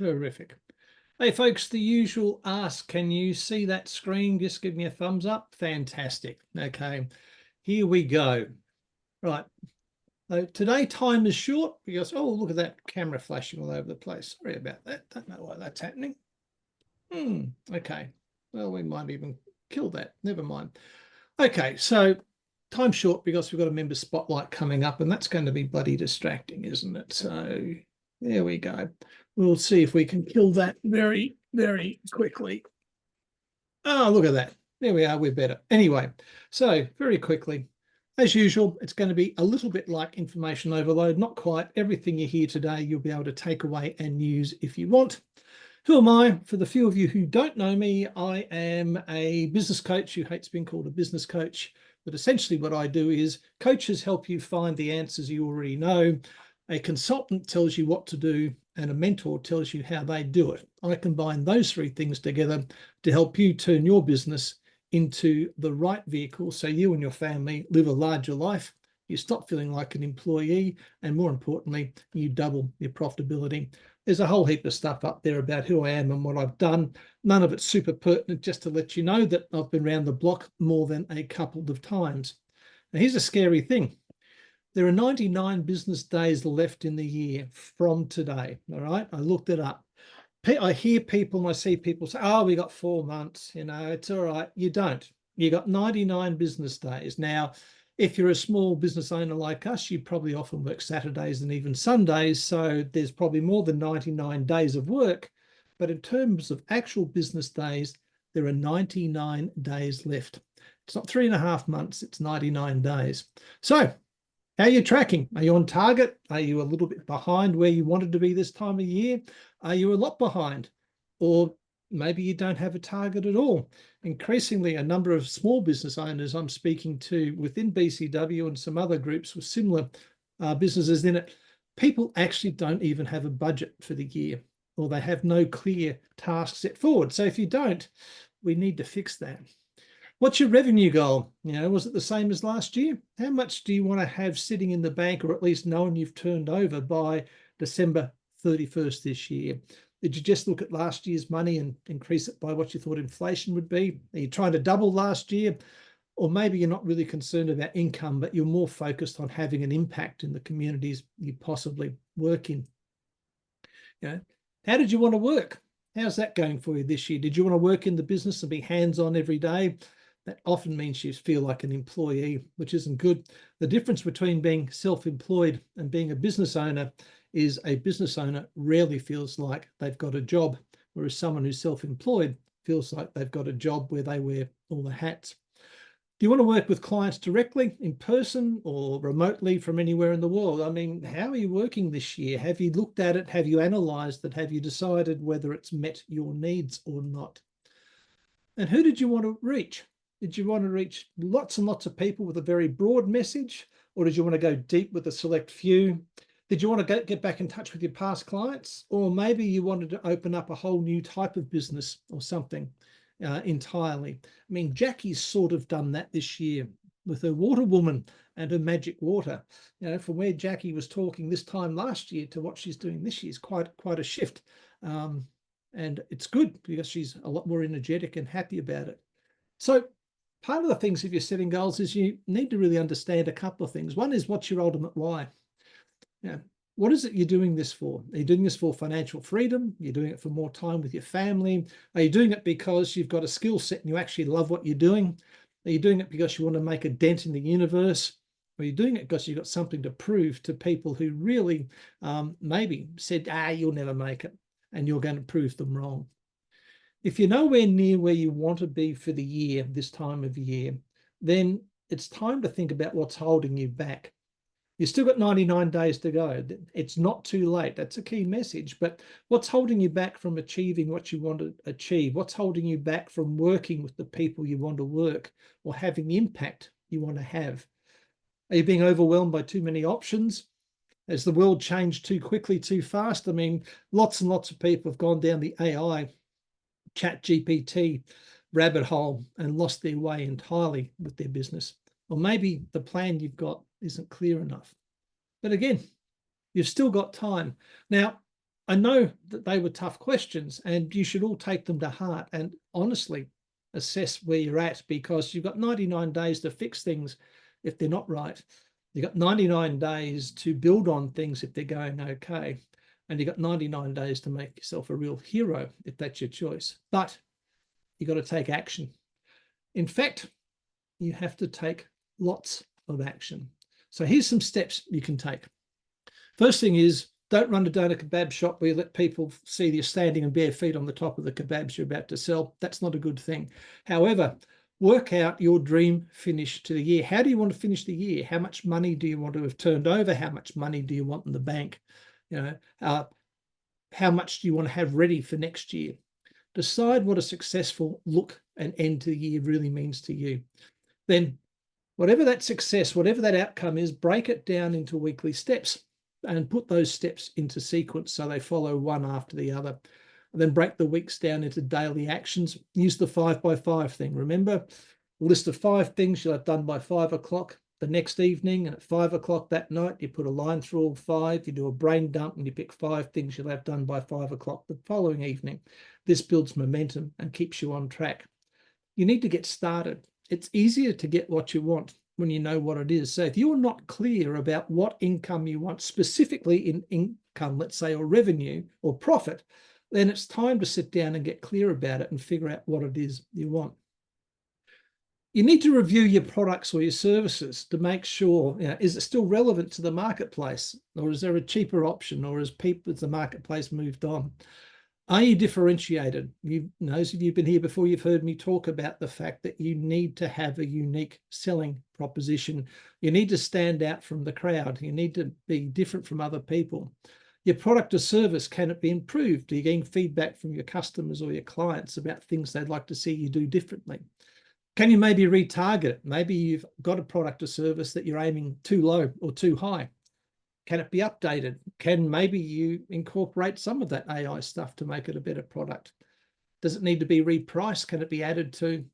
Terrific. Hey folks, the usual ask, can you see that screen? Just give me a thumbs up. Fantastic. Okay, here we go. Right. So today time is short because, oh, look at that camera flashing all over the place. Sorry about that. Don't know why that's happening. Okay. Well, we might even kill that. Never mind. Okay, so time short because we've got a member spotlight coming up, and that's going to be bloody distracting, isn't it? So there we go. We'll see if we can kill that very, very quickly. Oh, look at that. There we are. We're better. Anyway, so very quickly, as usual, it's going to be a little bit like information overload. Not quite everything you hear today you'll be able to take away and use if you want. Who am I? For the few of you who don't know me, I am a business coach who hates being called a business coach. But essentially what I do is coaches help you find the answers you already know. A consultant tells you what to do, and a mentor tells you how they do it. I combine those three things together to help you turn your business into the right vehicle so you and your family live a larger life. You stop feeling like an employee, and more importantly, you double your profitability. There's a whole heap of stuff up there about who I am and what I've done. None of it's super pertinent, just to let you know that I've been around the block more than a couple of times. Now, here's a scary thing. There are 99 business days left in the year from today, all right? I looked it up. I hear people and I see people say, oh, we got 4 months, it's all right. You don't. You got 99 business days. Now, if you're a small business owner like us, you probably often work Saturdays and even Sundays, so there's probably more than 99 days of work. But in terms of actual business days, there are 99 days left. It's not 3.5 months, it's 99 days. So how are you tracking? Are you on target? Are you a little bit behind where you wanted to be this time of year? Are you a lot behind? Or maybe you don't have a target at all. Increasingly, a number of small business owners I'm speaking to within BCW and some other groups with similar businesses in it, people actually don't even have a budget for the year, or they have no clear task set forward. So if you don't, we need to fix that. What's your revenue goal? Was it the same as last year? How much do you want to have sitting in the bank, or at least knowing you've turned over by December 31st this year? Did you just look at last year's money and increase it by what you thought inflation would be? Are you trying to double last year? Or maybe you're not really concerned about income, but you're more focused on having an impact in the communities you possibly work in. How did you want to work? How's that going for you this year? Did you want to work in the business and be hands-on every day? That often means you feel like an employee, which isn't good. The difference between being self-employed and being a business owner is a business owner rarely feels like they've got a job, whereas someone who's self-employed feels like they've got a job where they wear all the hats. Do you want to work with clients directly, in person, or remotely from anywhere in the world? I mean, how are you working this year? Have you looked at it? Have you analysed it? Have you decided whether it's met your needs or not? And who did you want to reach? Did you want to reach lots and lots of people with a very broad message, or did you want to go deep with a select few? Did you want to get back in touch with your past clients? Or maybe you wanted to open up a whole new type of business or something entirely. I mean, Jackie's sort of done that this year with her water woman and her magic water. From where Jackie was talking this time last year to what she's doing this year is quite a shift. And it's good because she's a lot more energetic and happy about it. So part of the things, if you're setting goals, is you need to really understand a couple of things. One is, what's your ultimate why? What is it you're doing this for? Are you doing this for financial freedom? Are you doing it for more time with your family? Are you doing it because you've got a skill set and you actually love what you're doing? Are you doing it because you want to make a dent in the universe? Or are you doing it because you've got something to prove to people who really maybe said, you'll never make it, and you're going to prove them wrong? If you're nowhere near where you want to be for the year, this time of year, then it's time to think about what's holding you back. You've still got 99 days to go. It's not too late. That's a key message. But what's holding you back from achieving what you want to achieve? What's holding you back from working with the people you want to work, or having the impact you want to have? Are you being overwhelmed by too many options? Has the world changed too quickly, too fast? I mean, lots and lots of people have gone down the AI, ChatGPT rabbit hole and lost their way entirely with their business. Or maybe the plan you've got isn't clear enough. But again, you've still got time. Now, I know that they were tough questions, and you should all take them to heart and honestly assess where you're at, because you've got 99 days to fix things if they're not right. You've got 99 days to build on things if they're going okay. And you've got 99 days to make yourself a real hero if that's your choice. But you've got to take action. In fact, you have to take lots of action. So here's some steps you can take. First thing is, don't run down a kebab shop where you let people see you're standing in bare feet on the top of the kebabs you're about to sell. That's not a good thing. However, work out your dream finish to the year. How do you want to finish the year? How much money do you want to have turned over? How much money do you want in the bank? How much do you want to have ready for next year? Decide what a successful look and end to the year really means to you. Then, whatever that success, whatever that outcome is, break it down into weekly steps and put those steps into sequence so they follow one after the other. And then break the weeks down into daily actions. Use the 5x5 thing. Remember, a list of 5 things you'll have done by 5 o'clock the next evening, and at 5 o'clock that night, you put a line through all 5, you do a brain dump, and you pick 5 things you'll have done by 5 o'clock the following evening. This builds momentum and keeps you on track. You need to get started. It's easier to get what you want when you know what it is. So if you're not clear about what income you want, specifically in income, let's say, or revenue or profit, then it's time to sit down and get clear about it and figure out what it is you want. You need to review your products or your services to make sure, is it still relevant to the marketplace, or is there a cheaper option, or has the marketplace moved on? Are you differentiated? Those of you who've been here before, you've heard me talk about the fact that you need to have a unique selling proposition. You need to stand out from the crowd. You need to be different from other people. Your product or service, can it be improved? Are you getting feedback from your customers or your clients about things they'd like to see you do differently? Can you maybe retarget it? Maybe you've got a product or service that you're aiming too low or too high. Can it be updated? Can maybe you incorporate some of that AI stuff to make it a better product? Does it need to be repriced? Can it be added to?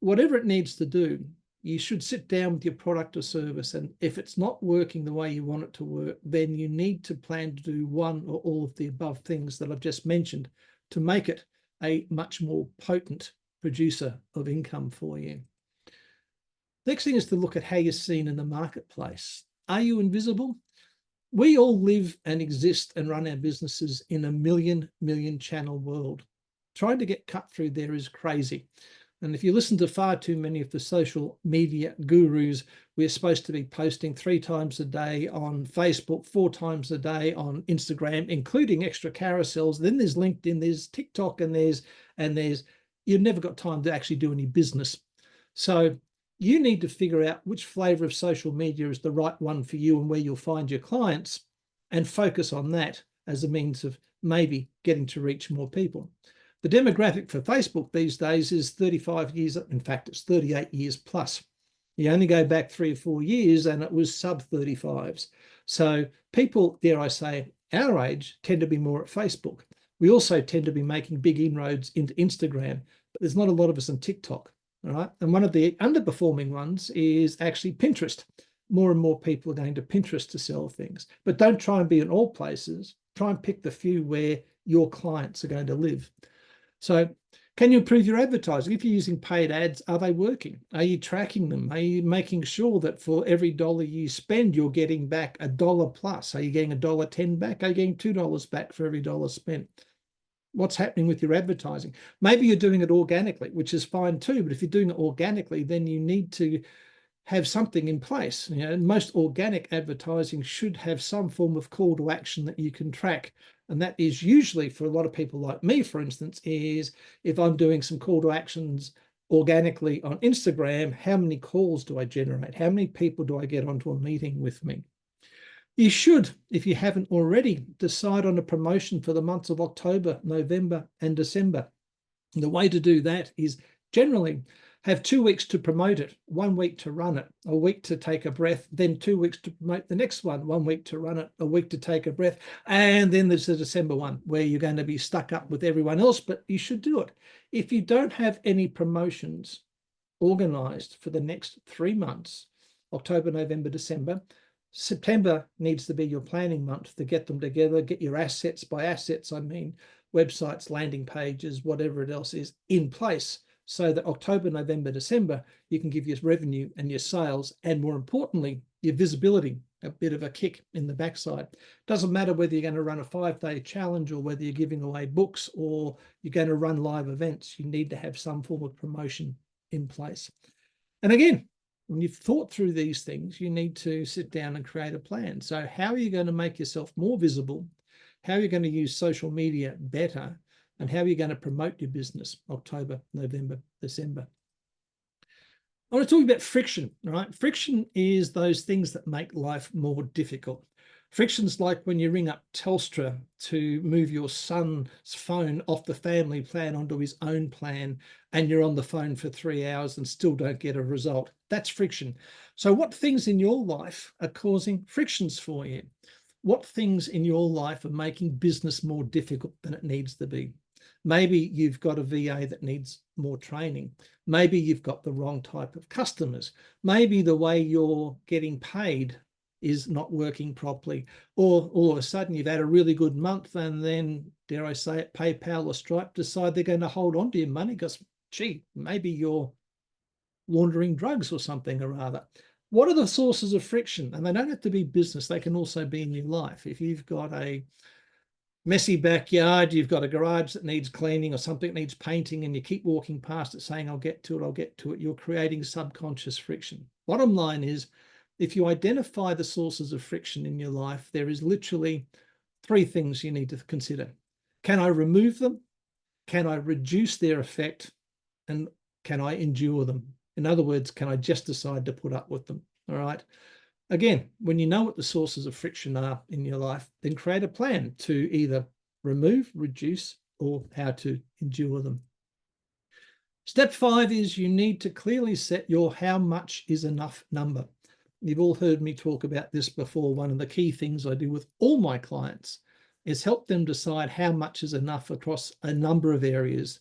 Whatever it needs to do, you should sit down with your product or service, and if it's not working the way you want it to work, then you need to plan to do one or all of the above things that I've just mentioned to make it a much more potent producer of income for you. Next thing is to look at how you're seen in the marketplace. Are you invisible? We all live and exist and run our businesses in a million channel world. Trying to get cut through there is crazy. And if you listen to far too many of the social media gurus, we're supposed to be posting 3 times a day on Facebook, 4 times a day on Instagram, including extra carousels. Then there's LinkedIn, there's TikTok, and there's you've never got time to actually do any business. So you need to figure out which flavor of social media is the right one for you and where you'll find your clients, and focus on that as a means of maybe getting to reach more people. The demographic for Facebook these days is 35 years. In fact, it's 38 years plus. You only go back 3 or 4 years and it was sub 35s. So people, dare I say, our age tend to be more at Facebook. We also tend to be making big inroads into Instagram, but there's not a lot of us on TikTok. All right. And one of the underperforming ones is actually Pinterest. More and more people are going to Pinterest to sell things, but don't try and be in all places. Try and pick the few where your clients are going to live. So can you improve your advertising? If you're using paid ads, are they working? Are you tracking them? Are you making sure that for every $1 you spend, you're getting back $1 plus? Are you getting $1.10 back? Are you getting $2 back for every $1 spent? What's happening with your advertising? Maybe you're doing it organically, which is fine too. But if you're doing it organically, then you need to have something in place. Most organic advertising should have some form of call to action that you can track. And that is usually, for a lot of people like me, for instance, is if I'm doing some call to actions organically on Instagram, how many calls do I generate? How many people do I get onto a meeting with me? You should, if you haven't already, decide on a promotion for the months of October, November, and December. And the way to do that is generally have 2 weeks to promote it, 1 week to run it, a week to take a breath, then 2 weeks to promote the next one, 1 week to run it, a week to take a breath. And then there's the December one where you're going to be stuck up with everyone else, but you should do it. If you don't have any promotions organized for the next 3 months, October, November, December, September needs to be your planning month to get them together, get your assets. By assets, I mean websites, landing pages, whatever it else is in place, so that October, November, December, you can give your revenue and your sales, and more importantly, your visibility, a bit of a kick in the backside. Doesn't matter whether you're going to run a 5-day challenge or whether you're giving away books or you're going to run live events. You need to have some form of promotion in place. And again, when you've thought through these things, you need to sit down and create a plan. So how are you going to make yourself more visible? How are you going to use social media better? And how are you going to promote your business October, November, December? I want to talk about friction, right? Friction is those things that make life more difficult. Friction's like when you ring up Telstra to move your son's phone off the family plan onto his own plan, and you're on the phone for 3 hours and still don't get a result. That's friction. So what things in your life are causing frictions for you? What things in your life are making business more difficult than it needs to be? Maybe you've got a VA that needs more training. Maybe you've got the wrong type of customers. Maybe the way you're getting paid is not working properly. Or all of a sudden you've had a really good month and then, dare I say it, PayPal or Stripe decide they're going to hold on to your money because, gee, maybe you're laundering drugs or something or other. What are the sources of friction? And they don't have to be business. They can also be in your life. If you've got a messy backyard, you've got a garage that needs cleaning or something that needs painting, and you keep walking past it saying, I'll get to it, I'll get to it, you're creating subconscious friction. Bottom line is, if you identify the sources of friction in your life, there is literally 3 things you need to consider. Can I remove them? Can I reduce their effect? And can I endure them? In other words, can I just decide to put up with them? All right. Again, when you know what the sources of friction are in your life, then create a plan to either remove, reduce, or how to endure them. Step 5 is you need to clearly set your how much is enough number. You've all heard me talk about this before. One of the key things I do with all my clients is help them decide how much is enough across a number of areas.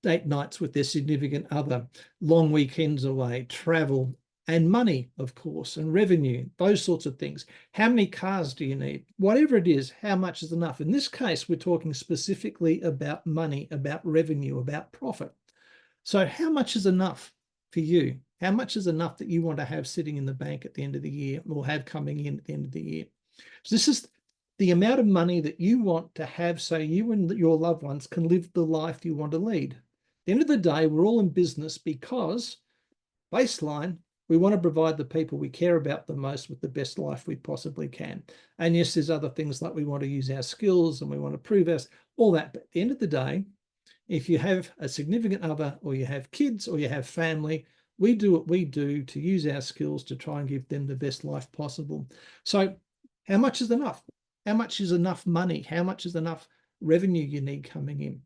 Date nights with their significant other, long weekends away, travel, and money, of course, and revenue, those sorts of things. How many cars do you need? Whatever it is, how much is enough? In this case, we're talking specifically about money, about revenue, about profit. So how much is enough for you? How much is enough that you want to have sitting in the bank at the end of the year or have coming in at the end of the year? So this is the amount of money that you want to have so you and your loved ones can live the life you want to lead. At the end of the day, we're all in business because, baseline, we want to provide the people we care about the most with the best life we possibly can. And yes, there's other things like we want to use our skills and we want to prove us, all that. But at the end of the day, if you have a significant other or you have kids or you have family, we do what we do to use our skills to try and give them the best life possible. So how much is enough? How much is enough money? How much is enough revenue you need coming in?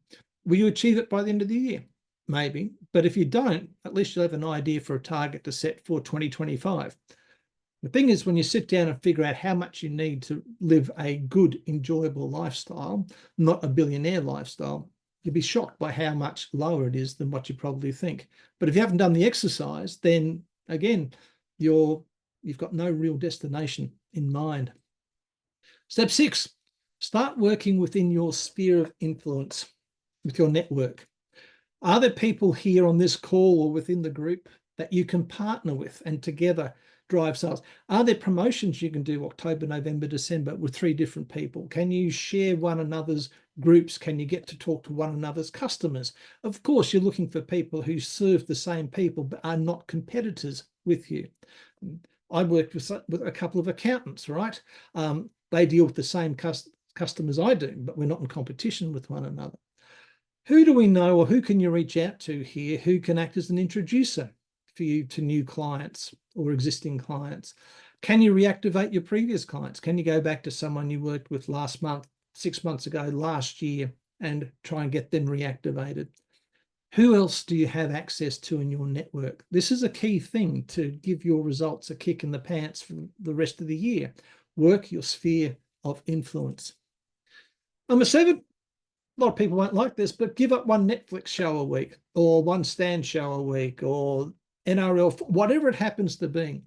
Will you achieve it by the end of the year? Maybe, but if you don't, at least you'll have an idea for a target to set for 2025. The thing is, when you sit down and figure out how much you need to live a good, enjoyable lifestyle, not a billionaire lifestyle, you'll be shocked by how much lower it is than what you probably think. But if you haven't done the exercise, then again, you've got no real destination in mind. Step 6, start working within your sphere of influence with your network. Are there people here on this call or within the group that you can partner with and together drive sales? Are there promotions you can do October, November, December with 3 different people? Can you share one another's groups? Can you get to talk to one another's customers? Of course, you're looking for people who serve the same people but are not competitors with you. I worked with a couple of accountants, right? They deal with the same customers I do, but we're not in competition with one another. Who do we know or who can you reach out to here who can act as an introducer for you to new clients or existing clients? Can you reactivate your previous clients? Can you go back to someone you worked with last month, 6 months ago, last year, and try and get them reactivated? Who else do you have access to in your network? This is a key thing to give your results a kick in the pants for the rest of the year. Work your sphere of influence. Number 7, a lot of people won't like this, but give up one Netflix show a week or one Stan show a week or NRL, whatever it happens to be.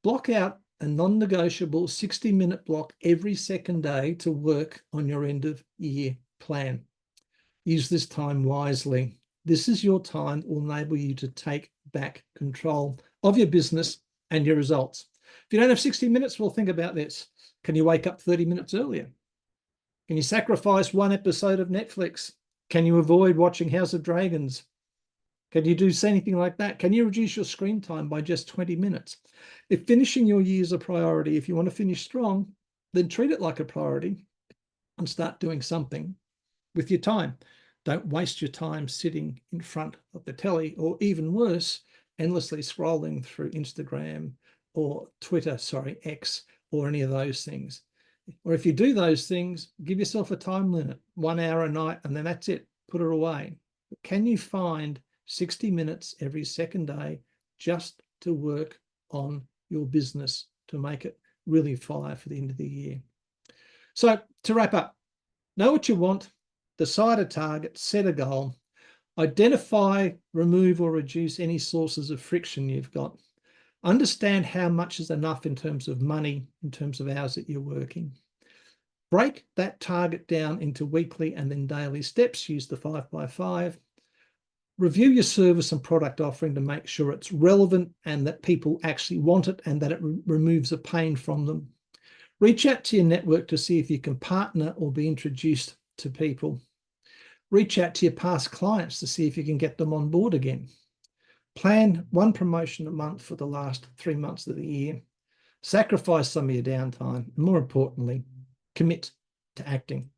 Block out a non-negotiable 60-minute block every second day to work on your end of year plan. Use this time wisely. This is your time that will enable you to take back control of your business and your results. If you don't have 60 minutes, well, think about this. Can you wake up 30 minutes earlier? Can you sacrifice one episode of Netflix? Can you avoid watching House of Dragons? Can you do anything like that? Can you reduce your screen time by just 20 minutes? If finishing your year is a priority, if you want to finish strong, then treat it like a priority and start doing something with your time. Don't waste your time sitting in front of the telly, or even worse, endlessly scrolling through Instagram or Twitter, X, or any of those things. Or if you do those things, give yourself a time limit, 1 hour a night, and then that's it, put it away. But can you find 60 minutes every second day just to work on your business to make it really fire for the end of the year? So to wrap up, know what you want, decide a target, set a goal, identify, remove or reduce any sources of friction you've got. Understand how much is enough in terms of money, in terms of hours that you're working. Break that target down into weekly and then daily steps. Use the 5x5. Review your service and product offering to make sure it's relevant and that people actually want it and that it removes a pain from them. Reach out to your network to see if you can partner or be introduced to people. Reach out to your past clients to see if you can get them on board again. Plan one promotion a month for the last 3 months of the year. Sacrifice some of your downtime. More importantly, commit to acting.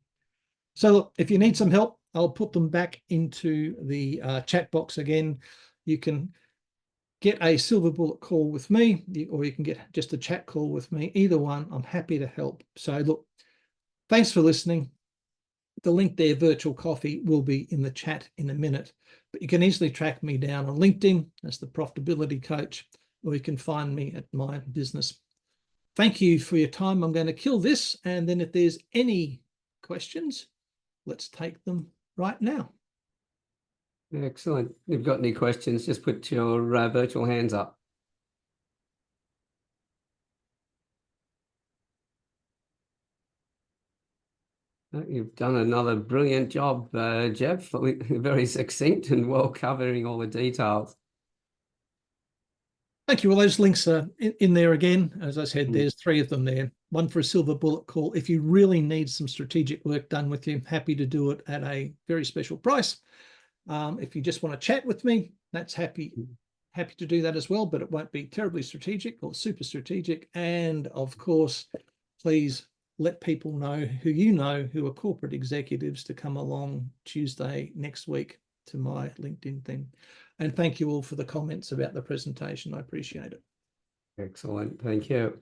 So look, if you need some help, I'll put them back into the chat box again. You can get a silver bullet call with me, or you can get just a chat call with me. Either one, I'm happy to help. So look, thanks for listening. The link there, Virtual Coffee, will be in the chat in a minute. But you can easily track me down on LinkedIn as the Profitability Coach, or you can find me at my business. Thank you for your time. I'm going to kill this, and then if there's any questions, let's take them right now. Excellent. If you've got any questions, just put your virtual hands up. You've done another brilliant job, Geoff. Very succinct and well covering all the details. Thank you. Well, those links are in there again. As I said, there's 3 of them there. One for a silver bullet call. If you really need some strategic work done with you, happy to do it at a very special price. If you just want to chat with me, that's happy to do that as well, but it won't be terribly strategic or super strategic. And of course, please let people know who are corporate executives to come along Tuesday next week to my LinkedIn thing. And thank you all for the comments about the presentation. I appreciate it. Excellent. Thank you.